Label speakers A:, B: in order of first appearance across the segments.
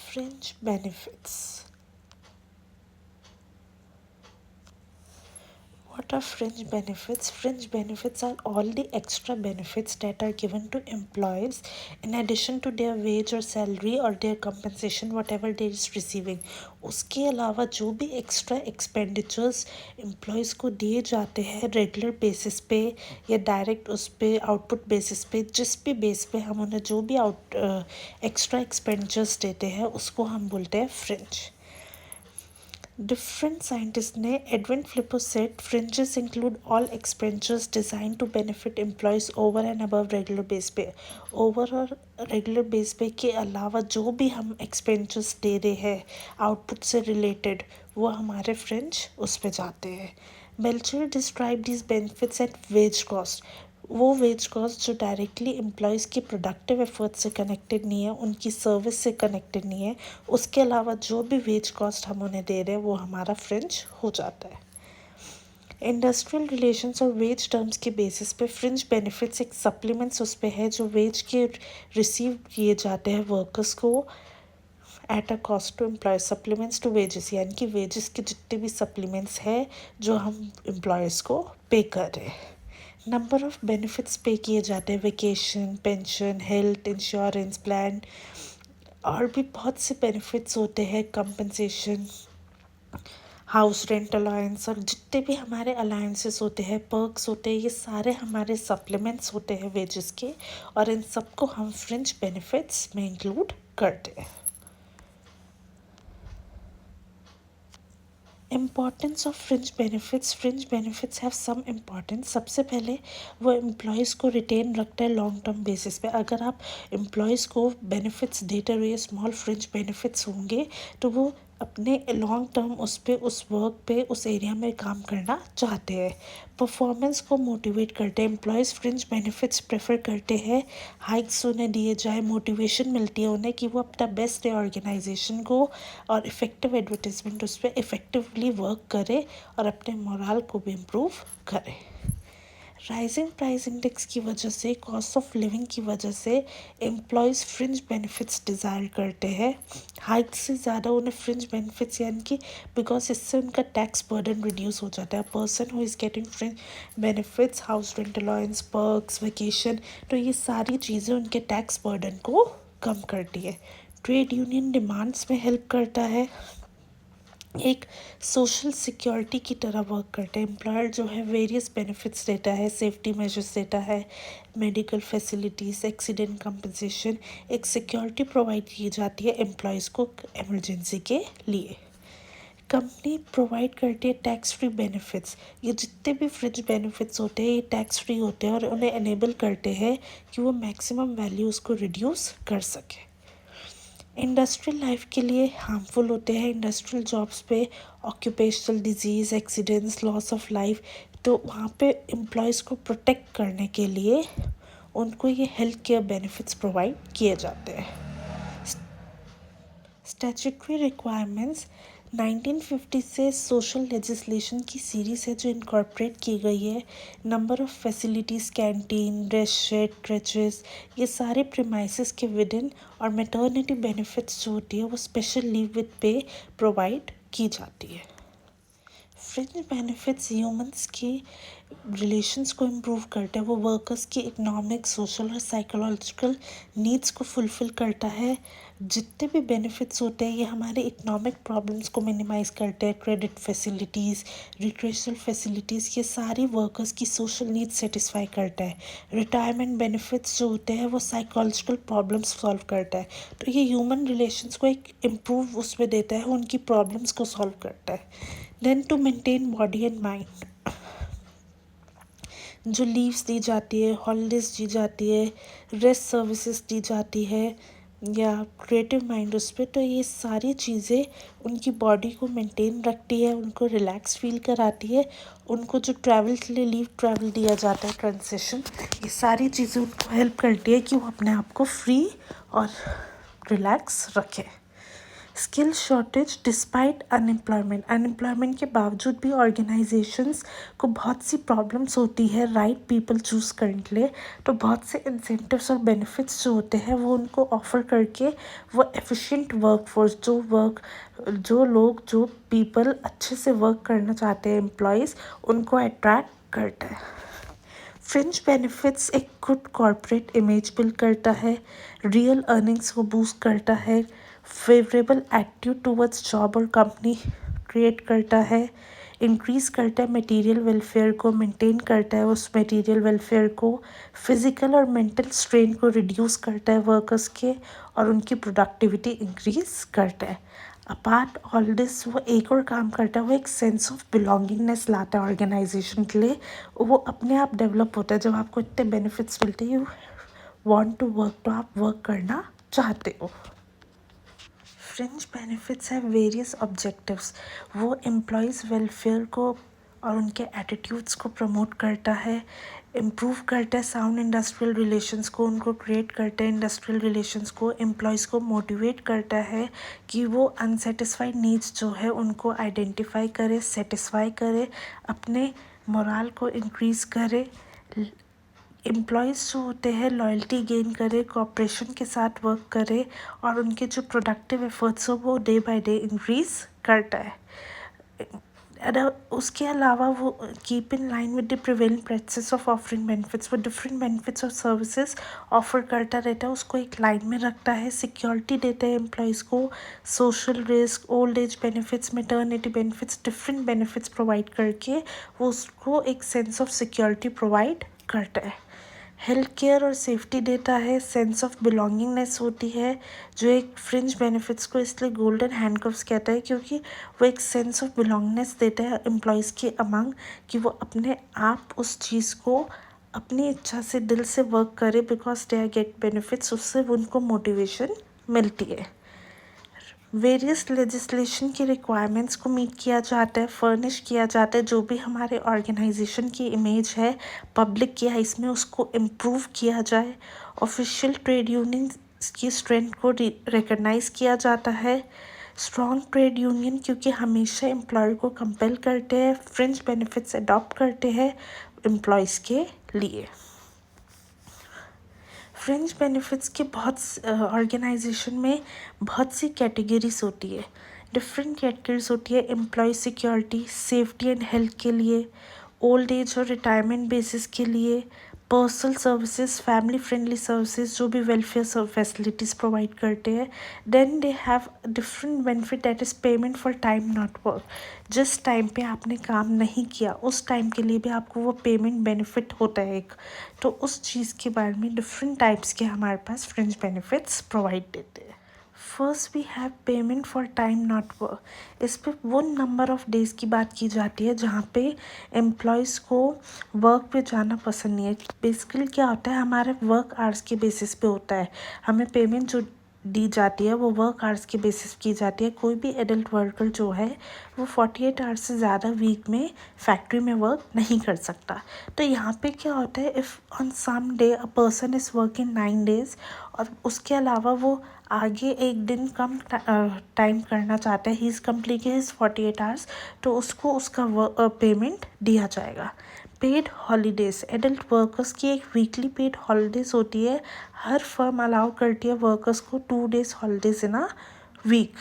A: Fringe benefits. What are fringe benefits? Fringe benefits are all the extra benefits that are given to employees in addition to their wage or salary or their compensation, whatever they is receiving. उसके अलावा जो भी extra expenditures employees को दिए जाते हैं regular basis पे या डायरेक्ट उस पे आउटपुट बेसिस पे, जिस भी बेस पे हम उन्हें जो भी एक्स्ट्रा एक्सपेंडिचर्स देते हैं उसको हम बोलते हैं फ्रिंज. Different scientists ने Edwin Flippo said fringes include all expenditures designed to benefit employees over and above regular base pay. Over और regular base pay के अलावा जो भी हम expenditures दे रहे हैं output से related वो हमारे fringe उस पे जाते हैं. Melcher described these benefits at wage cost. वो वेज कॉस्ट जो डायरेक्टली एम्प्लॉयज़ की प्रोडक्टिव एफर्ट से कनेक्टेड नहीं है, उनकी सर्विस से कनेक्टेड नहीं है, उसके अलावा जो भी वेज कॉस्ट हम उन्हें दे रहे हैं वो हमारा फ्रिंज हो जाता है. इंडस्ट्रियल रिलेशंस और वेज टर्म्स के बेसिस पे फ्रिंज बेनिफिट्स एक सप्लीमेंट्स उस पे है जो वेज के रिसीव किए जाते हैं वर्कर्स को at a cost to employ. Supplements to wages यानी कि वेजेस के जितने भी सप्लीमेंट्स हैं जो हम एम्प्लॉयज़ को पे कर रहे हैं. नंबर ऑफ़ बेनिफिट्स पे किए जाते हैं, vacation, pension, health insurance plan और भी बहुत से बेनिफिट्स होते हैं, कंपनसेशन, हाउस रेंट अलाउंस और जितने भी हमारे अलाउंसेस होते हैं, पर्क्स होते हैं, ये सारे हमारे सप्लीमेंट्स होते हैं वेजेस के और इन सबको हम फ्रिंज बेनिफिट्स में इंक्लूड करते हैं. Importance of fringe benefits have some importance. सबसे पहले वो एम्प्लॉयज़ को रिटेन रखता है लॉन्ग टर्म बेसिस पे. अगर आप एम्प्लॉयज़ को बेनिफिट्स देते हुए स्मॉल फ्रिंज बेनिफिट्स होंगे तो वो अपने लॉन्ग टर्म उस पे उस वर्क पे उस एरिया में काम करना चाहते हैं. परफॉर्मेंस को मोटिवेट करते हैं. एम्प्लॉयज़ फ्रिंज बेनिफिट्स प्रेफर करते हैं, हाइक्स उन्हें दिए जाए, मोटिवेशन मिलती है उन्हें कि वो अपना बेस्ट है ऑर्गेनाइजेशन को और इफ़ेक्टिव एडवर्टीजमेंट उस पर इफ़ेक्टिवली वर्क करे और अपने मोरल को भी इम्प्रूव करे. राइजिंग प्राइस इंडेक्स की वजह से, कॉस्ट ऑफ लिविंग की वजह से एम्प्लॉयज़ फ्रिंज बेनिफिट्स डिज़ायर करते हैं. हाइक से ज़्यादा उन्हें फ्रिंज बेनिफिट्स यानी कि बिकॉज इससे उनका टैक्स बर्डन रिड्यूस हो जाता है. Person who is getting fringe benefits, house rent allowance, perks, vacation, तो ये सारी चीज़ें उनके टैक्स बर्डन को कम करती है. ट्रेड यूनियन डिमांड्स में हेल्प करता है, एक सोशल सिक्योरिटी की तरह वर्क करते हैं. एम्प्लॉयर जो है वेरियस बेनिफिट्स देता है, सेफ्टी मेजर्स देता है, मेडिकल फैसिलिटीज़, एक्सीडेंट कंपनसेशन, एक सिक्योरिटी प्रोवाइड की जाती है एम्प्लॉयज़ को इमरजेंसी के लिए. कंपनी प्रोवाइड करती है टैक्स फ्री बेनिफिट्स. ये जितने भी फ्रिंज बेनिफिट्स होते हैं ये टैक्स फ्री होते हैं और उन्हें एनेबल करते हैं कि वो मैक्सिमम वैल्यूज़ को रिड्यूस कर सकें. इंडस्ट्रियल लाइफ के लिए हार्मफुल होते हैं. इंडस्ट्रियल जॉब्स पे occupational disease, accidents, loss of life, तो वहाँ पे एम्प्लॉयज़ को प्रोटेक्ट करने के लिए उनको ये हेल्थ केयर बेनिफिट्स प्रोवाइड किए जाते हैं. स्टैट्यूटरी रिक्वायरमेंट्स 1950 से सोशल लेजिस्लेशन की सीरीज़ है जो इनकॉर्पोरेट की गई है. Number of facilities, canteen, rest shed, creches, ये सारे प्रीमाइसेस के विद इन और मैटरनिटी बेनिफिट्स जो होती है वो स्पेशल लीव विद पे प्रोवाइड की जाती है. फ्रिंज बेनिफिट्स ह्यूमंस की रिलेशंस को इम्प्रूव करते हैं. वो वर्कर्स की इकोनॉमिक, सोशल और साइकोलॉजिकल नीड्स को फुलफ़िल करता है. जितने भी बेनिफिट्स होते हैं ये हमारे इकोनॉमिक प्रॉब्लम्स को मिनिमाइज़ करते हैं. क्रेडिट फैसिलिटीज़, रिक्रेशनल फैसिलिटीज़, ये सारी वर्कर्स की सोशल नीड्स सेटिस्फाई करता है. रिटायरमेंट बेनिफिट्स जो होते हैं वो साइकोलॉजिकल प्रॉब्लम्स सॉल्व करता है. तो ये ह्यूमन रिलेशंस को एक इम्प्रूव उसमें देता है, उनकी प्रॉब्लम्स को सॉल्व करता है. Then to maintain body and mind, जो लीव्स दी जाती है, हॉलीडेज दी जाती है, रेस्ट सर्विसेज दी जाती है या क्रिएटिव माइंड उस पर, तो ये सारी चीज़ें उनकी बॉडी को मेंटेन रखती है, उनको रिलैक्स फील कराती है. उनको जो ट्रैवल के लिए लीव ट्रैवल दिया जाता है, ट्रांसेशन, ये सारी चीज़ें उनको हेल्प करती है कि वो अपने आप को फ्री और रिलैक्स रखें. स्किल शॉर्टेज डिस्पाइट अनएम्प्लॉयमेंट के बावजूद भी ऑर्गेनाइजेशंस को बहुत सी प्रॉब्लम्स होती है राइट पीपल चूज़ करने के लिए, तो बहुत से इंसेंटिव्स और बेनिफिट्स जो होते हैं वो उनको ऑफर करके वो एफिशिएंट वर्कफोर्स जो पीपल अच्छे से वर्क करना चाहते हैं एम्प्लॉयज़, उनको अट्रैक्ट करता है। फ्रिंज बेनिफिट्स एक गुड कॉर्पोरेट इमेज बिल्ड करता है, रियल अर्निंग्स को बूस्ट करता है, फेवरेबल एटीट्यूड टूवर्ड्स जॉब और कंपनी क्रिएट करता है, इंक्रीज़ करता है मटेरियल वेलफेयर को, मेंटेन करता है उस मटेरियल वेलफेयर को, फिज़िकल और मेंटल स्ट्रेन को रिड्यूस करता है वर्कर्स के, और उनकी प्रोडक्टिविटी इंक्रीज़ करता है। अपार्ट ऑल दिस वो एक और काम करता है, वो एक सेंस ऑफ बिलोंगिंगनेस लाता है ऑर्गेनाइजेशन के लिए, वो अपने आप डेवलप होता है। जब आपको इतने बेनिफिट्स मिलते हैं, यू वांट टू वर्क, तो आप वर्क करना चाहते हो। फ्रिंज बेनिफिट्स है वेरियस ऑब्जेक्टिव्स, वो एम्प्लॉयज़ वेलफेयर को और उनके एटीट्यूड्स को प्रमोट करता है, इम्प्रूव करता है साउंड इंडस्ट्रियल रिलेशंस को, उनको क्रिएट करता है इंडस्ट्रियल रिलेशंस को, एम्प्लॉयज़ को मोटिवेट करता है कि वो अनसेटिस्फाइड नीड्स जो है उनको आइडेंटिफाई करे, सेटिस्फाई करे, अपने मोराल को इंक्रीज़ करे, एम्प्लॉयज़ जो होते हैं लॉयल्टी गेन करे, कोऑपरेशन के साथ वर्क करे, और उनके जो प्रोडक्टिव एफर्ट्स हो वो डे बाय डे इंक्रीज़ करता है। उसके अलावा वो keep in line with the prevailing practice of offering benefits, वो डिफरेंट बेनिफिट्स और सर्विसेज ऑफर करता रहता है, उसको एक लाइन में रखता है, सिक्योरिटी देता है एम्प्लॉयज़ को, social risk, old age benefits, maternity benefits, different benefits provide करके वो उसको एक सेंस ऑफ सिक्योरिटी प्रोवाइड करता है। हेल्थ केयर और सेफ्टी देता है, सेंस ऑफ बिलोंगिंगनेस होती है, जो एक फ्रिंज बेनिफिट्स को इसलिए गोल्डन हैंडकफ्स कहता है क्योंकि वो एक सेंस ऑफ बिलोंगिंगनेस देता है एम्प्लॉयज़ के अमंग, कि वो अपने आप उस चीज़ को अपनी इच्छा से दिल से वर्क करे, because they are get benefits, उससे उनको मोटिवेशन मिलती है। वेरियस लेजिस्लेशन की रिक्वायरमेंट्स को मीट किया जाता है, फर्निश किया जाता है, जो भी हमारे ऑर्गेनाइजेशन की इमेज है पब्लिक की है इसमें उसको इम्प्रूव किया जाए। ऑफिशियल ट्रेड यूनियन की स्ट्रेंथ को रिकग्नाइज़ किया जाता है। स्ट्रॉन्ग ट्रेड यूनियन क्योंकि हमेशा एम्प्लॉयर को कंपेल करते हैं, फ्रिंज बेनिफिट्स अडॉप्ट करते हैं एम्प्लॉयज़ के लिए। फ्रिंज बेनिफिट्स के बहुत ऑर्गेनाइजेशन में बहुत सी कैटेगरीज होती है, डिफरेंट कैटेगरीज होती है, employ security, safety and health के लिए, ओल्ड एज और रिटायरमेंट बेसिस के लिए, personal services, family friendly services जो भी वेलफेयर फैसिलिटीज़ प्रोवाइड करते हैं। Then they have different benefit that is payment for time not work, जिस टाइम पे आपने काम नहीं किया उस टाइम के लिए भी आपको वो पेमेंट बेनिफिट होता है एक, तो उस चीज़ के बारे में डिफरेंट टाइप्स के हमारे पास फ्रिंज बेनिफिट्स प्रोवाइड देते हैं। First we have payment for time not work, इस पर वो नंबर ऑफ़ डेज़ की बात की जाती है जहाँ पे एम्प्लॉयज़ को वर्क पे जाना पसंद नहीं है। बेसिकली क्या होता है, हमारे वर्क आवर्स के बेसिस पे होता है, हमें पेमेंट जो दी जाती है वो वर्क आवर्स के बेसिस की जाती है। कोई भी एडल्ट वर्कर जो है वो 48 आवर्स से ज़्यादा वीक में फैक्ट्री में वर्क नहीं कर सकता। तो यहाँ पे क्या होता है, if on some day a person is working 9 days और उसके अलावा वो आगे एक दिन कम टाइम करना चाहता है, he is complete his 48 hours, तो उसको उसका पेमेंट दिया जाएगा। पेड हॉलीडेज़, एडल्ट वर्कर्स की एक वीकली पेड हॉलीडेज़ होती है, हर फर्म अलाउ करती है वर्कर्स को 2 days holidays in a week,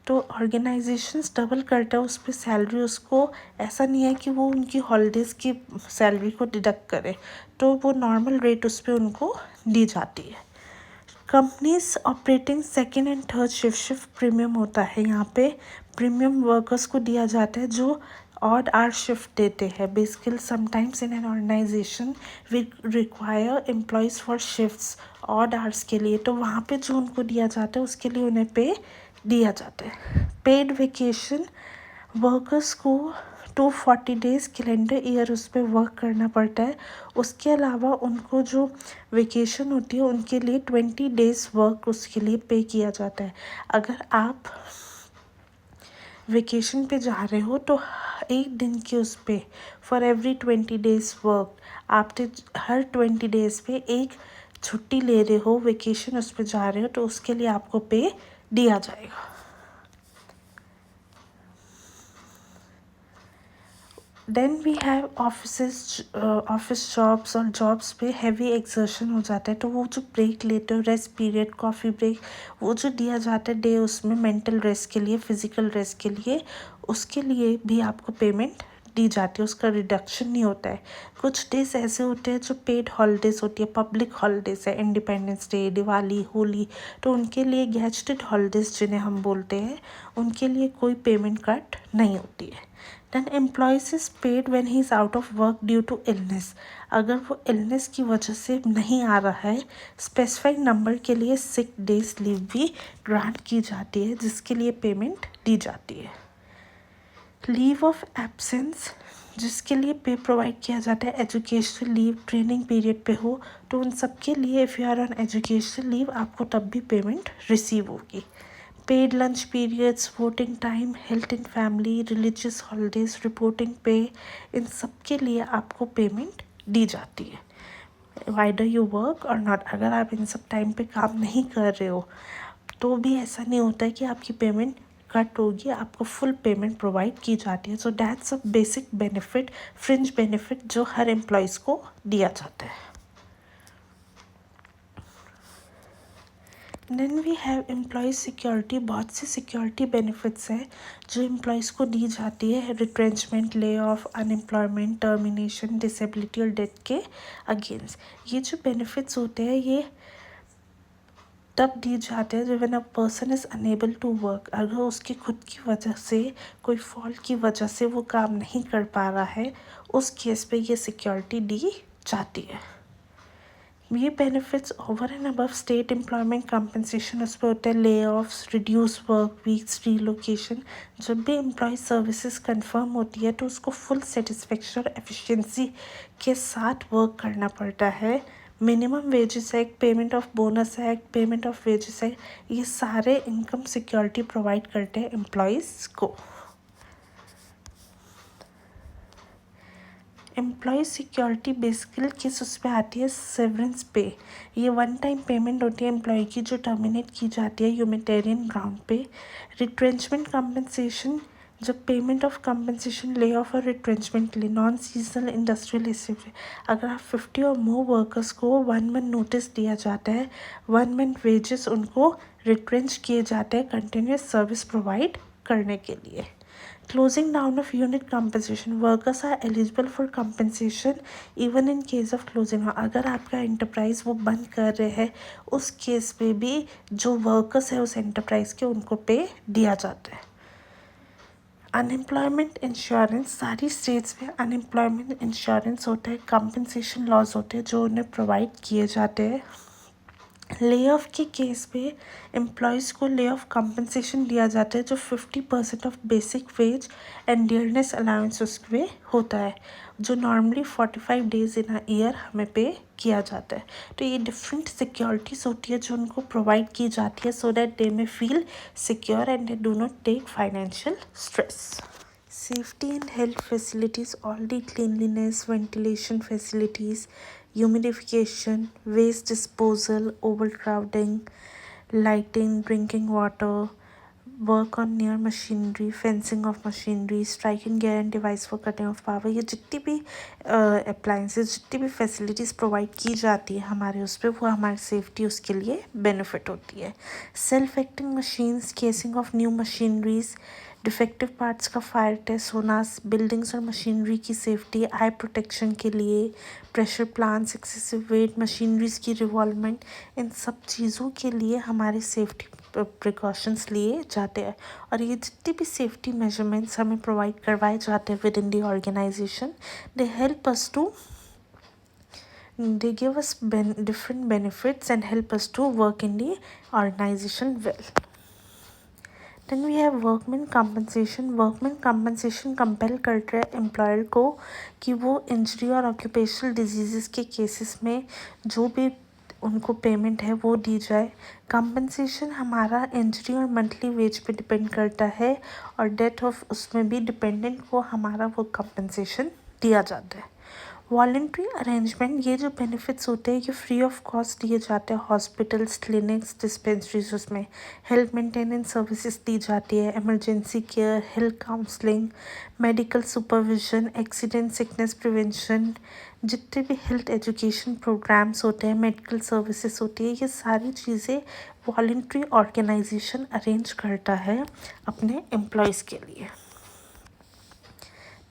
A: तो ऑर्गेनाइजेशंस डबल करता है उस पर सैलरी, उसको ऐसा नहीं है कि वो उनकी हॉलीडेज़ की सैलरी को डिडक्ट करे, तो वो नॉर्मल रेट उस पर उनको दी जाती है। Companies operating second and third shift premium होता है, यहाँ पे प्रीमियम वर्कर्स को दिया जाता है जो ऑड आवर शिफ्ट देते हैं। Basically sometimes in an organisation we require employees for shifts odd hours के लिए, तो वहाँ पे जो उनको दिया जाता है उसके लिए उन्हें पे दिया जाता है। पेड वेकेशन, वर्कर्स को 240 डेज़ कैलेंडर ईयर उस पर वर्क करना पड़ता है, उसके अलावा उनको जो वेकेशन होती है उनके लिए 20 डेज़ वर्क उसके लिए पे किया जाता है। अगर आप वेकेशन पे जा रहे हो तो एक दिन के उस पे फॉर एवरी 20 डेज़ वर्क आपने हर 20 डेज़ पे एक छुट्टी ले रहे हो, वेकेशन उस पे जा रहे हो, तो उसके लिए आपको पे दिया जाएगा। Then we have office jobs और जॉब्स पे हैवी एक्सर्शन हो जाता है, तो वो जो ब्रेक लेते हो, रेस्ट पीरियड, कॉफ़ी ब्रेक, वो जो दिया जाता है डे उसमें मेंटल रेस्ट के लिए, फिज़िकल रेस्ट के लिए, उसके लिए भी आपको पेमेंट दी जाती है, उसका रिडक्शन नहीं होता है। कुछ डेज ऐसे होते हैं जो पेड हॉलीडेज़ होती है, पब्लिक हॉलीडेज़ है, इंडिपेंडेंस डे, दिवाली, होली, तो उनके लिए गैजेटेड हॉलीडेज़ जिन्हें हम बोलते हैं, उनके लिए कोई पेमेंट कट नहीं होती है। Then employees is paid when he is out of work due to illness. अगर वो illness की वजह से नहीं आ रहा है, स्पेसिफाइड नंबर के लिए सिक डेज लीव भी ग्रांट की जाती है, जिसके लिए पेमेंट दी जाती है। लीव ऑफ एब्सेंस, जिसके लिए पे प्रोवाइड किया जाता है, एजुकेशनल लीव, ट्रेनिंग पीरियड पे हो, तो उन सब के लिए if you are on educational leave आपको तब भी पेमेंट रिसीव होगी। Paid lunch periods, voting time, health and family, religious holidays, reporting pay, इन सब के लिए आपको पेमेंट दी जाती है, वाइडर यू वर्क और नॉट। अगर आप इन सब टाइम पे काम नहीं कर रहे हो तो भी ऐसा नहीं होता है कि आपकी पेमेंट कट होगी, आपको फुल पेमेंट प्रोवाइड की जाती है। So that's a basic benefit, fringe benefit जो हर एम्प्लॉयज़ को दिया जाता है। Then we have employ security. बहुत सी सिक्योरिटी बेनिफिट्स हैं जो एम्प्लॉयज़ को दी जाती है retrenchment, lay off, unemployment, termination, disability और डेथ के अगेंस्ट। ये जो बेनिफिट्स होते हैं ये तब दी जाते हैं जब when a person is unable to work. अगर उसकी खुद की वजह से, कोई फॉल्ट की वजह से वो काम नहीं कर पा रहा है, उस केस पे ये सिक्योरिटी दी जाती है। ये benefits over and above state employment compensation उस पर होते हैं, ले offs, reduce work weeks, relocation. जब भी एम्प्लॉय सर्विसेज कंफर्म होती है तो उसको फुल सेटिस्फेक्शन और एफिशिएंसी के साथ वर्क करना पड़ता है। Minimum wages act, payment of bonus act, payment of wages act, ये सारे इनकम सिक्योरिटी प्रोवाइड करते हैं एम्प्लॉयज़ को। एम्प्लॉय सिक्योरिटी बेसिकली किस उस पर आती है, सेवरेंस पे। ये वन टाइम पेमेंट होती है एम्प्लॉय की जो टर्मिनेट की जाती है ह्यूमैनिटेरियन ग्राउंड पे। रिट्रेंचमेंट कंपनसेशन, जब payment of compensation, lay off और रिट्रेंचमेंट के लिए, नॉन सीजनल इंडस्ट्रियल एसिड, अगर आप 50 और मोर वर्कर्स को 1 मंथ नोटिस दिया जाता है, 1 मंथ वेजेस उनको रिट्रेंच किए जाते हैं कंटिन्यूस सर्विस प्रोवाइड करने के लिए। Closing down of unit compensation, workers are eligible for compensation even in case of closing। अगर आपका एंटरप्राइज वो बंद कर रहे हैं, उस केस पे भी जो वर्कर्स है उस एंटरप्राइज के, उनको पे दिया जाता है। अनएम्प्लॉयमेंट इंश्योरेंस, सारी स्टेट्स में अनएम्प्लॉयमेंट इंश्योरेंस होता है, कंपनसेशन लॉज होते हैं जो उन्हें प्रोवाइड किए जाते हैं। ले ऑफ के केस पे एम्प्लॉयज़ को ले ऑफ कंपनसेशन दिया जाता है जो 50% of basic veg and dearness allowance उसमें होता है, जो normally 45 days in a year हमें पे किया जाता है। तो ये डिफरेंट सिक्योरिटीज़ होती है जो उनको प्रोवाइड की जाती है so that they may feel secure and they do not take financial stress. Safety and health facilities, all the cleanliness, ventilation facilities, humidification, waste disposal, overcrowding, lighting, drinking water, work on near machinery, fencing of machinery, striking gear and device for cutting of power। ये जितनी भी appliances, जितनी भी facilities provide की जाती है हमारे उस पर, वो हमारी सेफ्टी उसके लिए बेनिफिट होती है। Self acting machines, casing of new machineries, defective parts का फायर टेस्ट होना, बिल्डिंग्स और मशीनरी की सेफ्टी, आई प्रोटेक्शन के लिए, pressure plants, excessive wait machineries की रिवॉल्वमेंट, इन सब चीज़ों के लिए हमारे सेफ्टी प्रिकॉशंस लिए जाते हैं। और ये जितनी भी सेफ्टी मेजरमेंट्स हमें प्रोवाइड करवाए जाते हैं within the organisation, they help us to, they give us different benefits and help us to work in the organization well. Then we have workman compensation। Workman compensation compel करता है employer को कि वो injury और occupational disease के cases में जो भी उनको पेमेंट है वो दी जाए। कंपनसेशन हमारा इंजरी और मंथली वेज पे डिपेंड करता है, और डेथ ऑफ उसमें भी डिपेंडेंट को हमारा वो कंपनसेशन दिया जाता है। वॉलंटरी अरेंजमेंट, ये जो बेनिफिट्स होते हैं ये फ्री ऑफ कॉस्ट दिए जाते हैं हॉस्पिटल्स, क्लिनिक्स, डिस्पेंसरीज, उसमें हेल्थ मेंटेनेंस सर्विसेज दी जाती है, emergency care, health counselling, medical supervision, accident sickness prevention, जितने भी हेल्थ एजुकेशन प्रोग्राम्स होते हैं, मेडिकल सर्विसेज होती है, ये सारी चीज़ें वॉलंटरी ऑर्गेनाइजेशन अरेंज करता है अपने एम्प्लॉयज़ के लिए।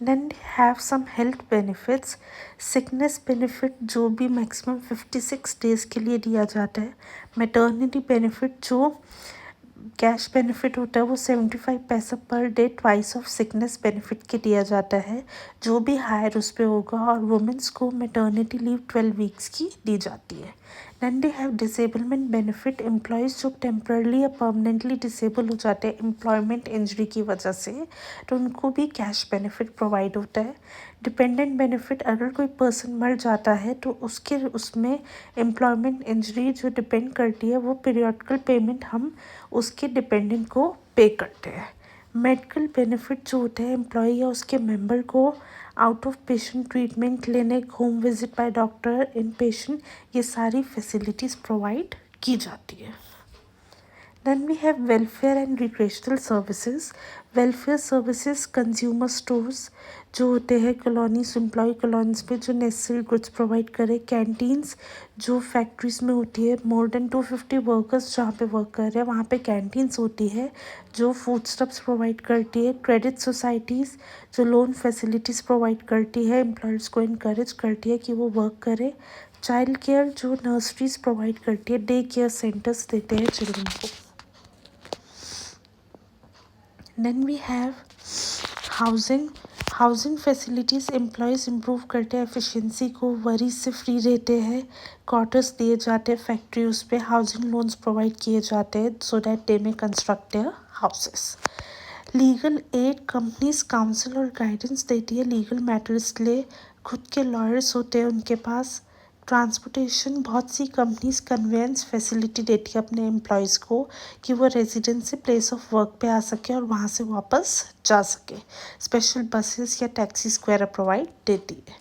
A: Then have some health benefits. Sickness benefit जो भी मैक्सिमम 56 डेज़ के लिए दिया जाता है। मैटरनिटी बेनिफिट जो कैश बेनिफिट होता है वो 75 पैसा per day twice of sickness benefit के दिया जाता है, जो भी हायर उस पर होगा। और वुमेंस को मैटरनिटी लीव 12 वीक्स की दी जाती है। Then they have disablement benefit. Employees जो टेम्परली या परमानेंटली डिसेबल हो जाते हैं एम्प्लॉयमेंट इंजरी की वजह से, तो उनको भी कैश बेनिफिट प्रोवाइड होता है। डिपेंडेंट बेनिफिट, अगर कोई पर्सन मर जाता है तो उसमें एम्प्लॉयमेंट इंजरी जो डिपेंड करती है वो पीरियडिकल पेमेंट हम उसके डिपेंडेंट को पे करते हैं। मेडिकल बेनिफिट जो होते हैं एम्प्लॉय या उसके मेंबर को out of patient treatment, clinic, home visit by doctor, in patient, ये सारी फैसिलिटीज़ प्रोवाइड की जाती है। Then we have welfare and recreational services. Welfare services, consumer stores जो होते हैं कॉलोनीज, एम्प्लॉय कॉलोनीज पे जो नेसेसरी गुड्स प्रोवाइड करे। कैंटीन्स जो फैक्ट्रीज में होती है, मोर देन 250 वर्कर्स जहाँ पे वर्क कर रहे हैं वहाँ पे कैंटीन्स होती है जो फूड स्टफ्स प्रोवाइड करती है। क्रेडिट सोसाइटीज़ जो लोन फैसिलिटीज़ प्रोवाइड करती है, एम्प्लॉयर्स को इनकरेज करती है कि वो वर्क करे। चाइल्ड केयर जो नर्सरीज प्रोवाइड करती है, डे केयर सेंटर्स देते हैं चिल्ड्रन को। Then we have housing. Housing facilities employees improve करते हैं एफिशिएंसी को, वरी से फ्री रहते हैं, क्वार्टर्स दिए जाते हैं फैक्ट्री उस पर, हाउसिंग लोन्स प्रोवाइड किए जाते हैं सो दैट दे में construct their houses. Legal aid, companies council और गाइडेंस देती है लीगल मैटर्स के लिए, खुद के लॉयर्स होते हैं उनके पास। ट्रांसपोर्टेशन, बहुत सी कंपनीज कन्वेंस फैसिलिटी देती है अपने एम्प्लॉयज़ को कि वो रेजिडेंस से प्लेस ऑफ वर्क पे आ सके और वहाँ से वापस जा सके। स्पेशल बसेस या टैक्सीज वगैरह प्रोवाइड देती है।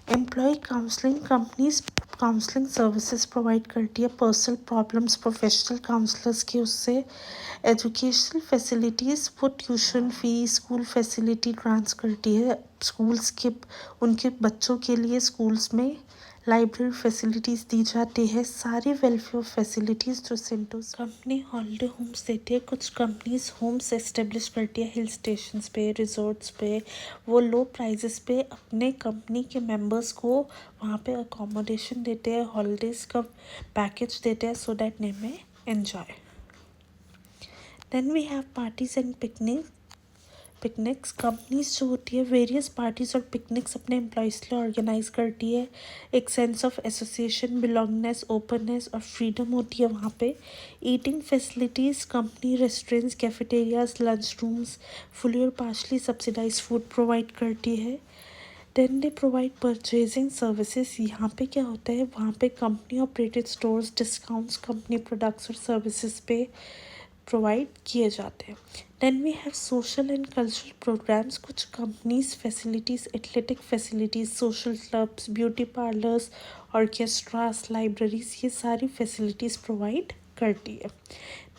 A: Employee counselling, companies counselling services provide करती है पर्सनल प्रॉब्लम्स प्रोफेशनल काउंसलर्स के उससे। एजुकेशनल फैसिलिटीज़, वो tuition fee, school facility grants करती है स्कूल्स के, उनके बच्चों के लिए स्कूल्स में लाइब्रेरी फैसिलिटीज़ दी जाती है। सारी वेलफेयर फैसिलिटीज़ जो सेंटर्स, कंपनी हॉलीडे होम्स देती है। कुछ कंपनीज होम्स एस्टेब्लिश करती है हिल स्टेशंस पे, रिजॉर्ट्स पे। वो लो प्राइजेस पे अपने कंपनी के मेंबर्स को वहाँ पे अकोमोडेशन देते हैं, हॉलीडेज़ का पैकेज देते हैं सो that they may enjoy. Then we have parties and picnics. Companies जो होती है वेरियस पार्टीज़ और पिकनिक्स अपने एम्प्लॉयज़ के लिए ऑर्गेनाइज करती है। एक sense of association, belongingness, openness और फ्रीडम होती है वहाँ पे। Eating facilities, company restaurants, cafeterias, lunch rooms fully और पार्शली सब्सिडाइज फूड प्रोवाइड करती है। Then they provide purchasing services. यहाँ पे क्या होता है, वहाँ पे company operated stores discounts company products और सर्विसेज पे प्रोवाइड किए जाते हैं। Then we have social and cultural programmes. कुछ companies facilities, athletic facilities, social clubs, beauty parlours, orchestras, libraries, ये सारी फैसिलिटीज़ प्रोवाइड करती है।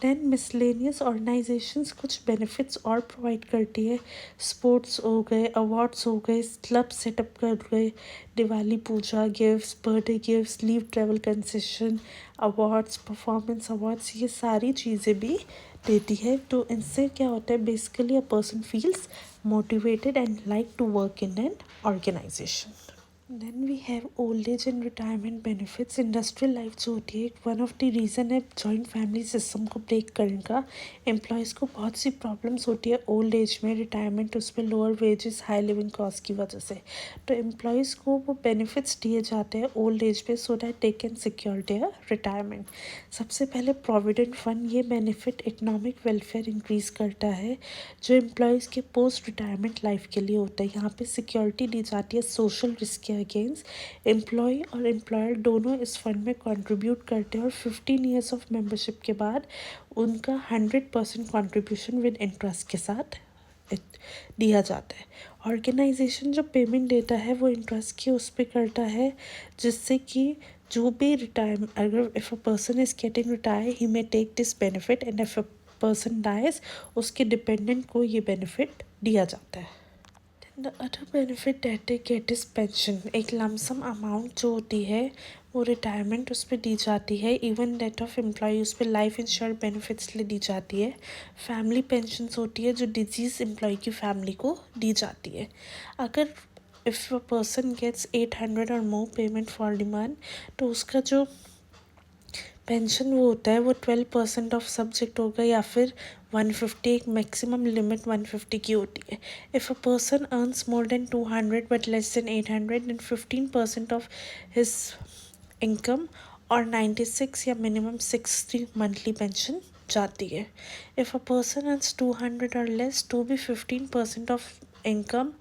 A: देन मिसलेनियस ऑर्गेनाइजेशंस कुछ बेनिफिट्स और प्रोवाइड करती है। स्पोर्ट्स हो गए, अवार्ड्स हो गए, क्लब सेटअप कर गए, Diwali puja gifts, birthday gifts, leave travel concession, awards, performance awards, ये सारी चीज़ें भी देती है। तो इनसे क्या होता है, basically a person feels motivated and like to work in an organisation. Then we have old age and retirement benefits. Industrial life जो होती है वन ऑफ द रीज़न है जॉइंट फैमिली सिस्टम को ब्रेक करने का। एम्प्लॉयज़ को बहुत सी problems होती है ओल्ड एज में, रिटायरमेंट उस पर lower wages, high living cost की वजह से। तो एम्प्लॉयज़ को वो बेनिफिट्स दिए जाते हैं ओल्ड एज पे so that they can secure their retirement. सबसे पहले प्रोविडेंट फंड, ये बेनिफिट इकोनॉमिक वेलफेयर इंक्रीज़ करता है जो एम्प्लॉयज़ के पोस्ट रिटायरमेंट लाइफ के लिए होता है। यहाँ पे सिक्योरिटी दी जाती है सोशल रिस्क के अगेंस्ट। एम्प्लॉय और एम्प्लॉयर दोनों इस फंड में कंट्रीब्यूट करते हैं और 15 ईयर्स ऑफ मेंबरशिप के बाद उनका 100% कंट्रीब्यूशन विद इंटरेस्ट के साथ दिया जाता है। ऑर्गेनाइजेशन जो पेमेंट देता है वो इंटरेस्ट की उस पर करता है, जिससे कि जो भी रिटायर, अगर if a person is getting retire he may take this benefit, and if a person dies उसके डिपेंडेंट को ये बेनिफिट दिया जाता है। The other benefit that they get is pension. एक लमसम अमाउंट जो होती है वो रिटायरमेंट उस पर दी जाती है। इवन डेट ऑफ एम्प्लॉय उस पर लाइफ इंश्योरेंस बेनिफिट्स लिए दी जाती है। फैमिली पेंशन्स होती है जो डिजीज एम्प्लॉय की फैमिली को दी जाती है। अगर इफ़ अ पर्सन गेट्स 800 और मोर पेमेंट फॉर द मंथ, तो उसका जो पेंशन वो होता है वो 12% ऑफ सब्जेक्ट होगा, या फिर 150, एक मैक्सिमम लिमिट 150 की होती है। If a person earns more than 200 but less than 800, then 15% of his income और 96 या मिनिमम 60 मंथली पेंशन जाती है। इफ़ अ पर्सन अर्न्स 200 और लेस, तो भी 15% ऑफ इनकम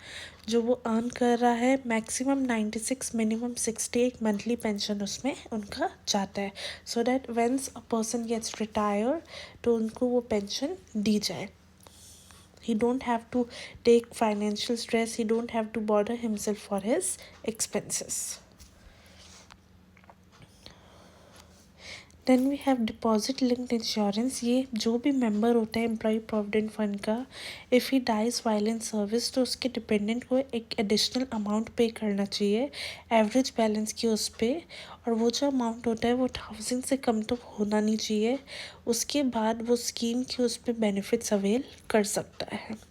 A: जो वो अर्न कर रहा है, मैक्सिमम 96 मिनिमम 60 एक मंथली पेंशन उसमें उनका जाता है, so that whence a person gets retire तो उनको वो पेंशन दी जाए। He don't have to take financial stress, he don't have to bother himself for his expenses. Then we have deposit linked insurance. ये जो भी मेंबर होता है employee provident fund का, if he dies while in service तो उसके dependent को एक एडिशनल अमाउंट पे करना चाहिए एवरेज बैलेंस की उस पर, और वो जो अमाउंट होता है वो 1000 से कम तो होना नहीं चाहिए। उसके बाद वो स्कीम की उस पर बेनिफिट्स अवेल कर सकता है।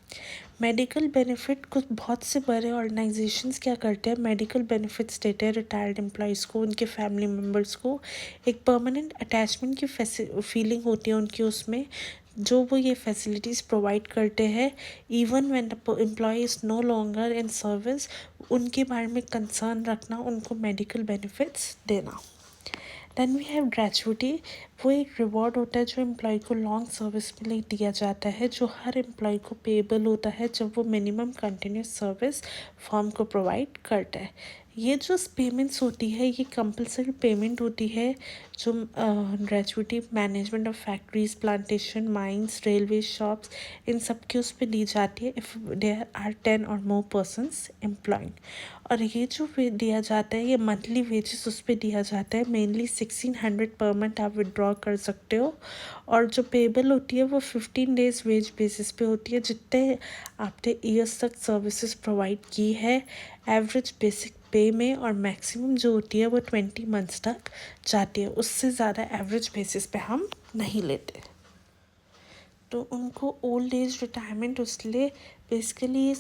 A: मेडिकल बेनिफिट, कुछ बहुत से बड़े ऑर्गेनाइजेशंस क्या करते हैं, मेडिकल बेनिफिट्स देते हैं रिटायर्ड एम्प्लॉयज़ को, उनके फैमिली मेम्बर्स को। एक परमानेंट अटैचमेंट की फीलिंग होती है उनकी उसमें, जो वो ये फैसिलिटीज़ प्रोवाइड करते हैं। Even when the employee is no longer in service, उनके बारे में कंसर्न रखना, उनको मेडिकल बेनिफिट्स देना। Then we have gratuity. वो एक रिवॉर्ड होता है जो एम्प्लॉय को लॉन्ग सर्विस में लिए दिया जाता है, जो हर एम्प्लॉय को पेएबल होता है जब वो मिनिमम कंटिन्यूस सर्विस फॉर्म को प्रोवाइड करता है। ये जो पेमेंट्स होती है ये कंपलसरी पेमेंट होती है, जो gratuity management of factories, plantation, mines, railway shops, इन सब की उस पर दी जाती है इफ़ देयर आर 10 और मोर पर्सनस एम्प्लॉइंग। और ये जो दिया जाता है ये मंथली वेजेस उस पर दिया जाता है, मेनली 1600 पर मंथ आप विड्रॉ कर सकते हो। और जो पेबल होती है वो 15 डेज वेज बेसिस पे होती है, जितने आपने ईयर्स तक सर्विसेज प्रोवाइड की है एवरेज बेसिक पे में, और मैक्सिमम जो होती है वो 20 मंथ्स तक जाती है, उससे ज़्यादा एवरेज बेसिस पे हम नहीं लेते। तो उनको ओल्ड एज रिटायरमेंट उसलिए बेसिकली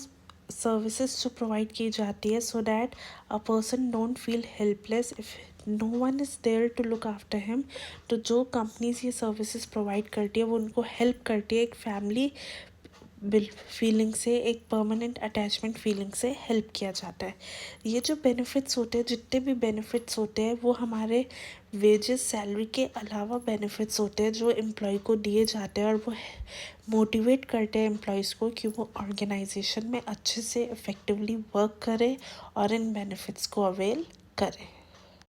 A: सर्विसेज जो प्रोवाइड की जाती है, so that a person don't feel helpless if no one is there to look after him. तो जो कंपनीज ये सर्विसेज प्रोवाइड करती है वो उनको हेल्प करती है, एक फैमिली फीलिंग से, एक परमानेंट अटैचमेंट फीलिंग से हेल्प किया जाता है। ये जो बेनिफिट्स होते हैं, जितने भी बेनिफिट्स होते हैं वो हमारे वेजेस सैलरी के अलावा बेनिफिट्स होते हैं जो एम्प्लॉय को दिए जाते हैं, और वो मोटिवेट करते हैं एम्प्लॉयज़ को कि वो ऑर्गेनाइजेशन में अच्छे से इफ़ेक्टिवली वर्क करें और इन बेनिफिट्स को अवेल करें।